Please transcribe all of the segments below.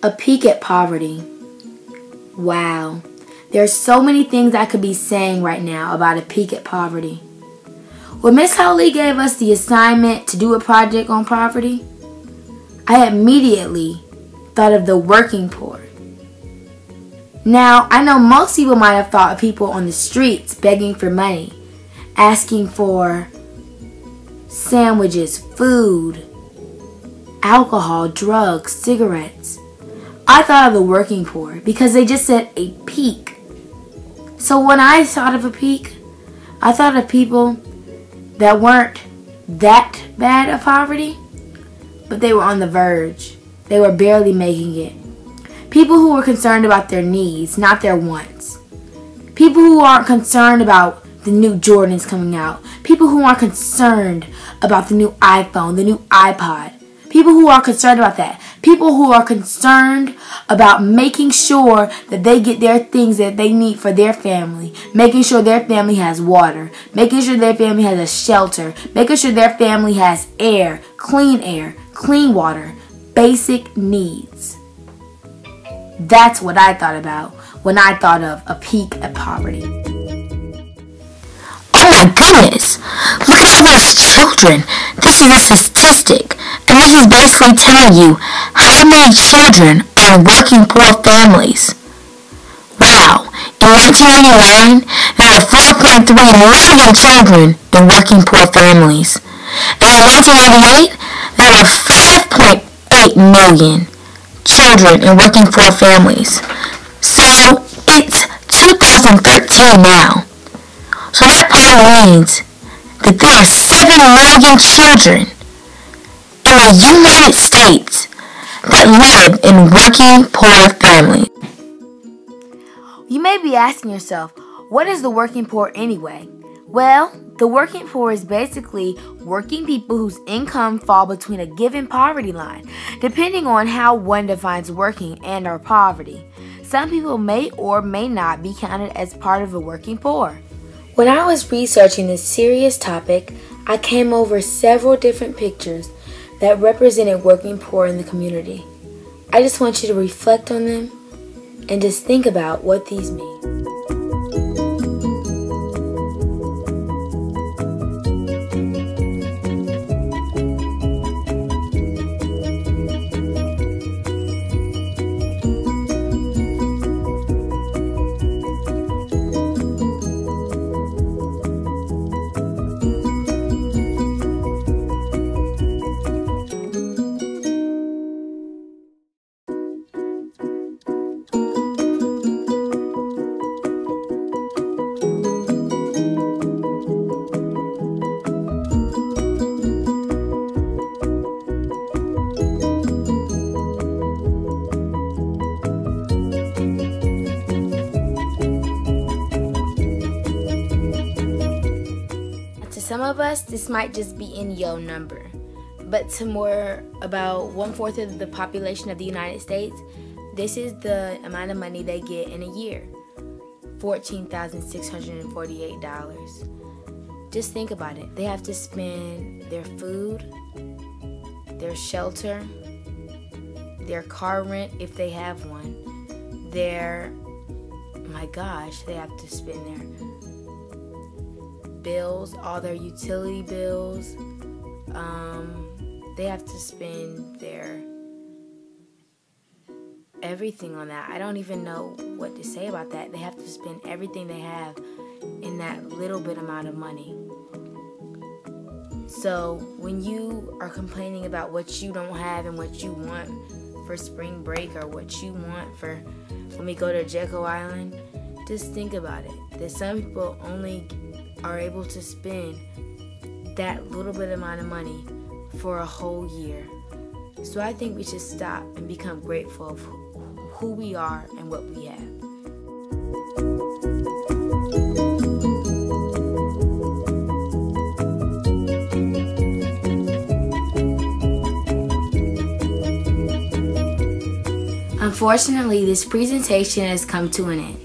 A peek at poverty. Wow. There's so many things I could be saying right now about a peek at poverty. When Miss Holly gave us the assignment to do a project on poverty, I immediately thought of the working poor. Now, I know most people might have thought of people on the streets begging for money, asking for sandwiches, food, alcohol, drugs, cigarettes. I thought of the working poor because they just said a peek. So when I thought of a peek, I thought of people that weren't that bad of poverty, but they were on the verge. They were barely making it. People who were concerned about their needs, not their wants. People who aren't concerned about the new Jordans coming out. People who aren't concerned about the new iPhone, the new iPod. People who are concerned about that. People who are concerned about making sure that they get their things that they need for their family. Making sure their family has water. Making sure their family has a shelter. Making sure their family has air, clean water. Basic needs. That's what I thought about when I thought of a peek at poverty. Oh my goodness! Look at all those children! This is a statistic, and this is basically telling you how many children are in working poor families. Wow! In 1999, there were 4.3 million children in working poor families. And in 1998, there were 5.8 million children in working poor families. So, it's 2013 now. So that probably means that there are 7 million children in the United States that live in working poor families. You may be asking yourself, what is the working poor anyway? Well, the working poor is basically working people whose income fall between a given poverty line, depending on how one defines working and or poverty. Some people may or may not be counted as part of the working poor. When I was researching this serious topic, I came over several different pictures that represented working poor in the community. I just want you to reflect on them and just think about what these mean. Some of us, this might just be in your number, but to more about 1/4 of the population of the United States, this is the amount of money they get in a year, $14,648. Just think about it. They have to spend their food, their shelter, their car rent if they have one, they have to spend their bills, all their utility bills. They have to spend their everything on that. I don't even know what to say about that. They have to spend everything they have in that little bit amount of money. So when you are complaining about what you don't have and what you want for spring break or what you want for when we go to Jekyll Island, just think about it. That some people only are able to spend that little bit amount of money for a whole year. So I think we should stop and become grateful of who we are and what we have. Unfortunately, this presentation has come to an end.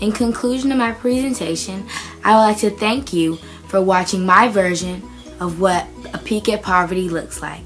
In conclusion of my presentation, I would like to thank you for watching my version of what a peek at poverty looks like.